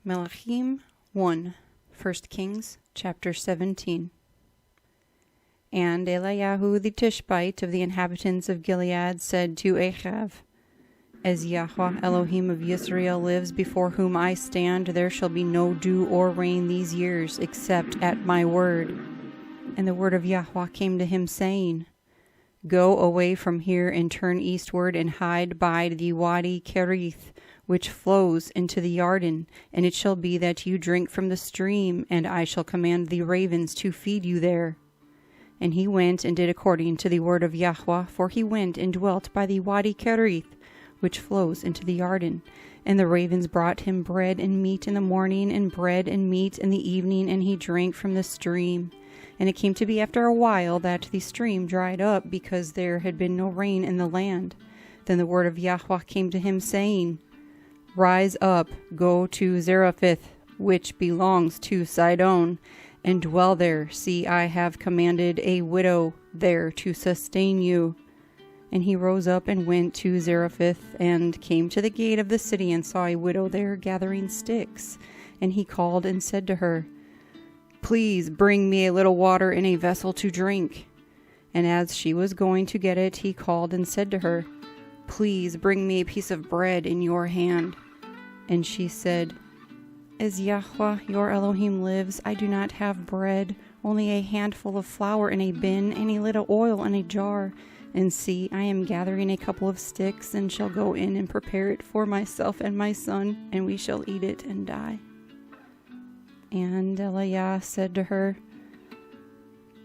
Melakim 1, 1 Kings, chapter 17. And Eliyahu the Tishbite of the inhabitants of Gilead said to Achav, As Yahuah Elohim of Yisrael lives, before whom I stand, there shall be no dew or rain these years, except at my word. And the word of Yahuah came to him, saying, Go away from here and turn eastward and hide by the Wadi Kerith, which flows into the Yarden, and it shall be that you drink from the stream, and I shall command the ravens to feed you there. And he went and did according to the word of Yahuah, for he went and dwelt by the Wadi Kerith, which flows into the Yarden. And the ravens brought him bread and meat in the morning, and bread and meat in the evening, and he drank from the stream. And it came to be after a while that the stream dried up, because there had been no rain in the land. Then the word of Yahuah came to him, saying, Rise up, go to Zarephath, which belongs to Sidon, and dwell there. See, I have commanded a widow there to sustain you. And he rose up and went to Zarephath, and came to the gate of the city, and saw a widow there gathering sticks. And he called and said to her, Please bring me a little water in a vessel to drink. And as she was going to get it, he called and said to her, Please bring me a piece of bread in your hand. And she said, As Yahuah your Elohim lives, I do not have bread, only a handful of flour in a bin, and a little oil in a jar. And see, I am gathering a couple of sticks, and shall go in and prepare it for myself and my son, and we shall eat it and die. And Eliyahu said to her,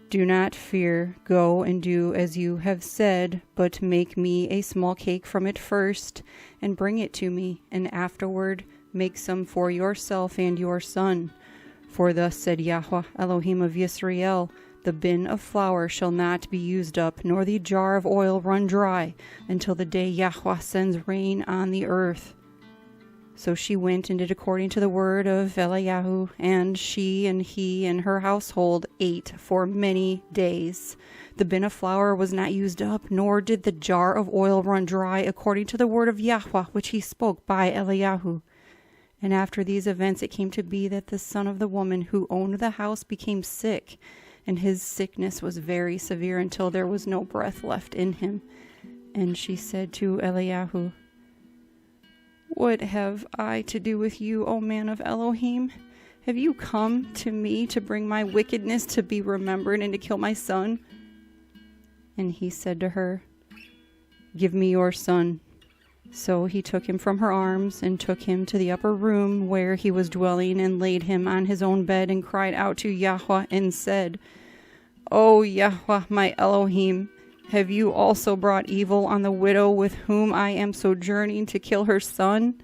Do not fear, go and do as you have said, but make me a small cake from it first, and bring it to me, and afterward make some for yourself and your son. For thus said Yahuah Elohim of Yisrael, The bin of flour shall not be used up, nor the jar of oil run dry, until the day Yahuah sends rain on the earth. So she went and did according to the word of Eliyahu, and she and he and her household ate for many days. The bin of flour was not used up, nor did the jar of oil run dry, according to the word of Yahuah, which he spoke by Eliyahu. And after these events it came to be that the son of the woman who owned the house became sick, and his sickness was very severe until there was no breath left in him. And she said to Eliyahu, What have I to do with you, O man of Elohim? Have you come to me to bring my wickedness to be remembered and to kill my son? And he said to her, Give me your son. So he took him from her arms, and took him to the upper room where he was dwelling, and laid him on his own bed, and cried out to Yahuah, and said, O Yahuah my Elohim, have you also brought evil on the widow with whom I am sojourning to kill her son?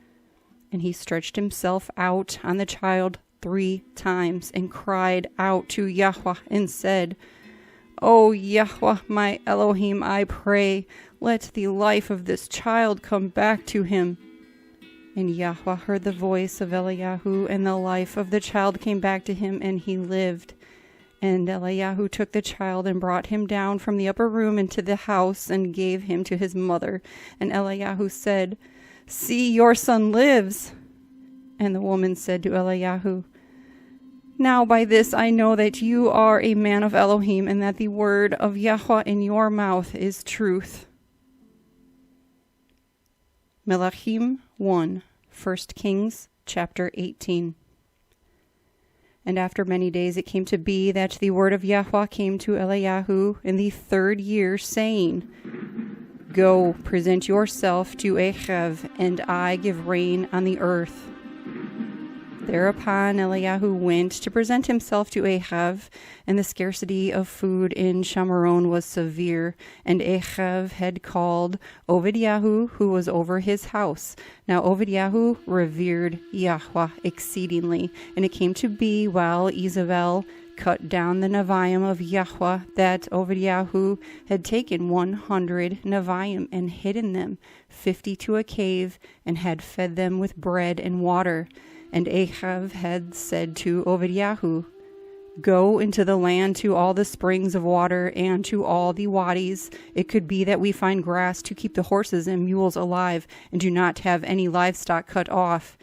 And he stretched himself out on the child 3 times, and cried out to Yahuah, and said, O Yahuah my Elohim, I pray, let the life of this child come back to him. And Yahuah heard the voice of Eliyahu, and the life of the child came back to him, and he lived. And Eliyahu took the child and brought him down from the upper room into the house, and gave him to his mother. And Eliyahu said, See, your son lives. And the woman said to Eliyahu, Now by this I know that you are a man of Elohim, and that the word of Yahuah in your mouth is truth. Melakim 1, 1 Kings, chapter 18. And after many days it came to be that the word of Yahuah came to Eliyahu in the 3rd year, saying, Go, present yourself to Achav, and I give rain on the earth. Thereupon Eliyahu went to present himself to Achav, and the scarcity of food in Shamaron was severe, and Achav had called Obadyahu, who was over his house. Now Obadyahu revered Yahuah exceedingly, and it came to be while Isabel cut down the Neviim of Yahuah that Obadyahu had taken 100 Neviim and hidden them, 50 to a cave, and had fed them with bread and water. And Achav had said to Obadyahu, Go into the land to all the springs of water and to all the wadis. It could be that we find grass to keep the horses and mules alive, and do not have any livestock cut off.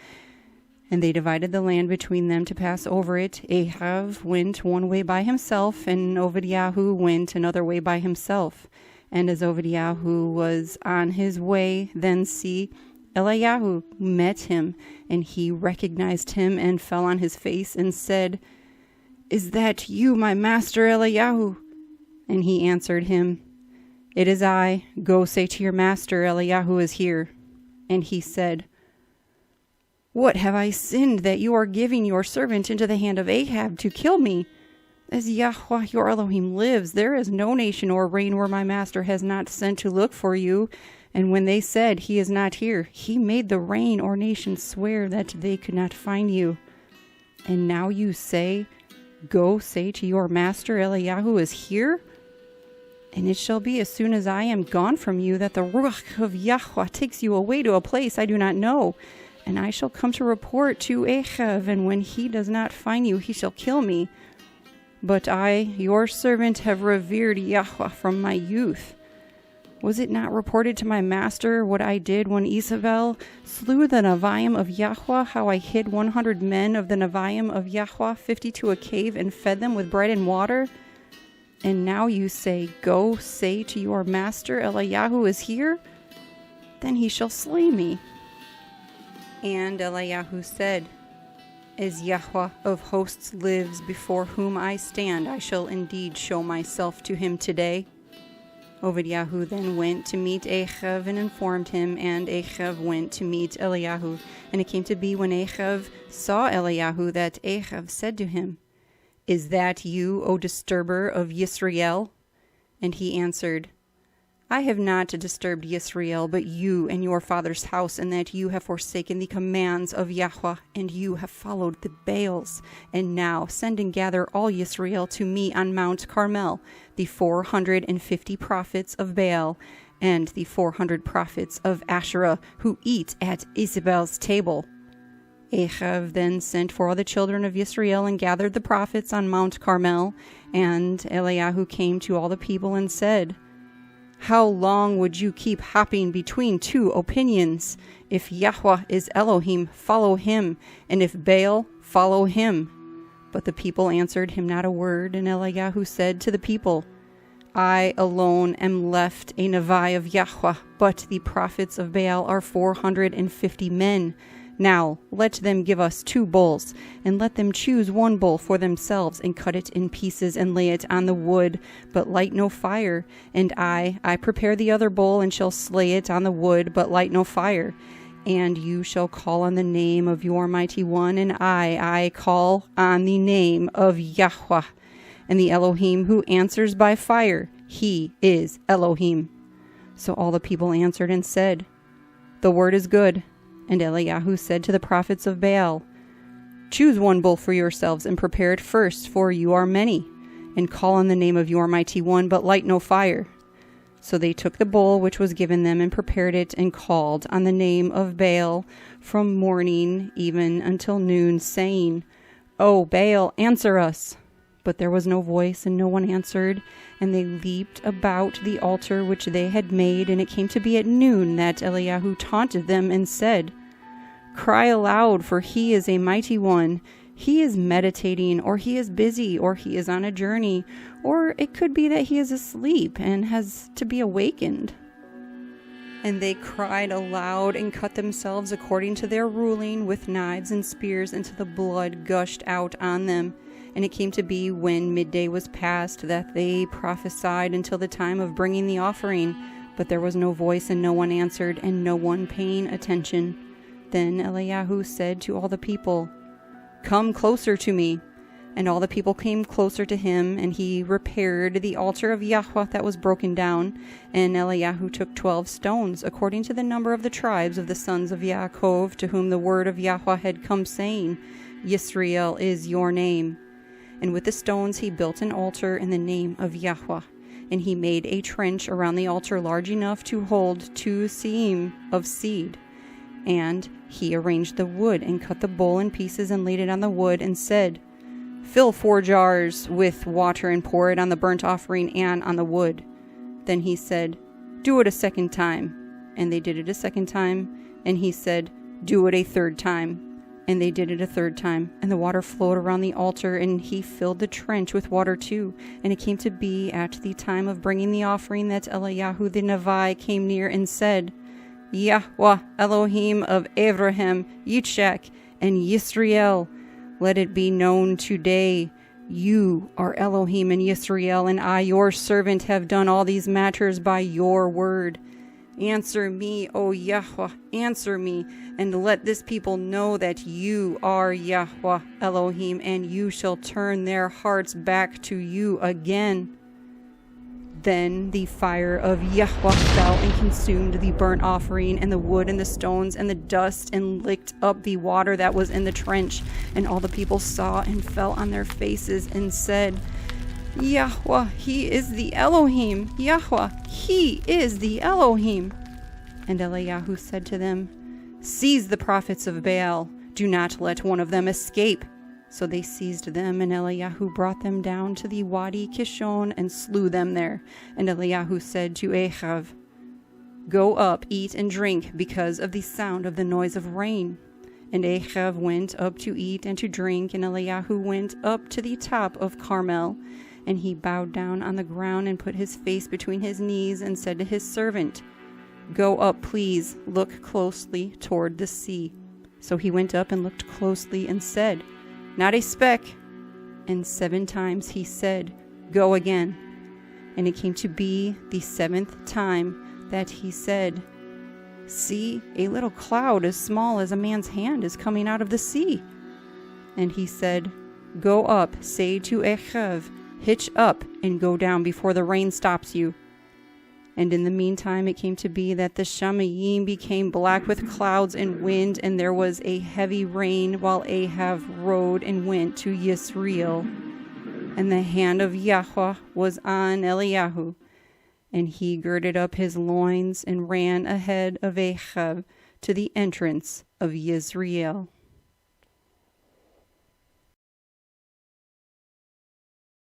And they divided the land between them to pass over it. Ahav went one way by himself, and Obadyahu went another way by himself. And as Obadyahu was on his way, then see, Eliyahu met him, and he recognized him and fell on his face and said, "Is that you, my master Eliyahu?" And he answered him, "It is I. Go say to your master, Eliyahu is here." And he said, "What have I sinned that you are giving your servant into the hand of Ahab to kill me? As Yahuah your Elohim lives, there is no nation or reign where my master has not sent to look for you. And when they said, 'He is not here,' he made the reign or nation swear that they could not find you. And now you say, 'Go say to your master Eliyahu is here'? And it shall be as soon as I am gone from you that the Ruah of Yahuah takes you away to a place I do not know. And I shall come to report to Ahav, and when he does not find you, he shall kill me. But I, your servant, have revered Yahuah from my youth. Was it not reported to my master what I did when Isabel slew the Neviim of Yahuah, how I hid 100 men of the Neviim of Yahuah 50 to a cave and fed them with bread and water? And now you say, 'Go say to your master Eliyahu is here'? Then he shall slay me." And Eliyahu said, "As Yahuah of hosts lives, before whom I stand, I shall indeed show myself to him today." Obadyahu then went to meet Ahav and informed him, and Ahav went to meet Eliyahu. And it came to be when Ahav saw Eliyahu that Ahav said to him, "Is that you, O disturber of Yisrael?" And he answered, "I have not disturbed Yisrael, but you and your father's house, and that you have forsaken the commands of Yahuah, and you have followed the Baals. And now send and gather all Yisrael to me on Mount Carmel, the 450 prophets of Baal, and the 400 prophets of Asherah, who eat at Isabel's table." Ahav then sent for all the children of Yisrael and gathered the prophets on Mount Carmel. And Eliyahu came to all the people and said, "How long would you keep hopping between two opinions? If Yahuah is Elohim, follow him, and if Baal, follow him." But the people answered him not a word, and Eliyahu said to the people, "I alone am left a Nevi of Yahuah, but the prophets of Baal are 450 men. Now let them give us 2 bulls, and let them choose 1 bull for themselves, and cut it in pieces, and lay it on the wood, but light no fire. And I prepare the other bull, and shall slay it on the wood, but light no fire. And you shall call on the name of your mighty one, and I call on the name of Yahuah. And the Elohim who answers by fire, he is Elohim." So all the people answered and said, "The word is good." And Eliyahu said to the prophets of Baal, "Choose 1 bull for yourselves, and prepare it first, for you are many. And call on the name of your mighty one, but light no fire." So they took the bull which was given them, and prepared it, and called on the name of Baal from morning even until noon, saying, "O Baal, answer us." But there was no voice, and no one answered. And they leaped about the altar which they had made. And it came to be at noon that Eliyahu taunted them and said, "Cry aloud, for he is a mighty one. He is meditating, or he is busy, or he is on a journey, or it could be that he is asleep and has to be awakened." And they cried aloud and cut themselves according to their ruling with knives and spears, until the blood gushed out on them. And it came to be when midday was past that they prophesied until the time of bringing the offering. But there was no voice, and no one answered, and no one paying attention. Then Eliyahu said to all the people, "Come closer to me." And all the people came closer to him, and he repaired the altar of Yahuah that was broken down. And Eliyahu took 12 stones, according to the number of the tribes of the sons of Yaakov, to whom the word of Yahuah had come, saying, "Yisrael is your name." And with the stones he built an altar in the name of Yahuah. And he made a trench around the altar large enough to hold 2 seim of seed. And he arranged the wood, and cut the bull in pieces, and laid it on the wood, and said, "Fill 4 jars with water, and pour it on the burnt offering and on the wood." Then he said, "Do it a 2nd time." And they did it a 2nd time. And he said, "Do it a 3rd time." And they did it a third time, and the water flowed around the altar, and he filled the trench with water too. And it came to be at the time of bringing the offering that Eliyahu the Nevi came near and said, Yahuah, Elohim of Abraham, Yitzchak, and Yisrael, let it be known today, you are Elohim and Yisrael, and I, your servant, have done all these matters by your word. Answer me, O Yahuah, answer me, and let this people know that you are Yahuah, Elohim, and you shall turn their hearts back to you again. Then the fire of Yahuah fell and consumed the burnt offering and the wood and the stones and the dust and licked up the water that was in the trench. And all the people saw and fell on their faces and said, Yahuah, he is the Elohim. Yahuah, he is the Elohim. And Eliyahu said to them, Seize the prophets of Baal. Do not let one of them escape. So they seized them, and Eliyahu brought them down to the Wadi Kishon and slew them there. And Eliyahu said to Achav, Go up, eat and drink, because of the sound of the noise of rain. And Achav went up to eat and to drink, and Eliyahu went up to the top of Carmel. And he bowed down on the ground and put his face between his knees and said to his servant, Go up, please, look closely toward the sea. So he went up and looked closely and said, Not a speck. And 7 times he said, Go again. And it came to be the 7th time that he said, See, a little cloud as small as a man's hand is coming out of the sea. And he said, Go up, say to Achav, Hitch up and go down before the rain stops you. And in the meantime it came to be that the Shamayim became black with clouds and wind, and there was a heavy rain while Ahav rode and went to Yisrael. And the hand of Yahuah was on Eliyahu, and he girded up his loins and ran ahead of Ahav to the entrance of Yisrael.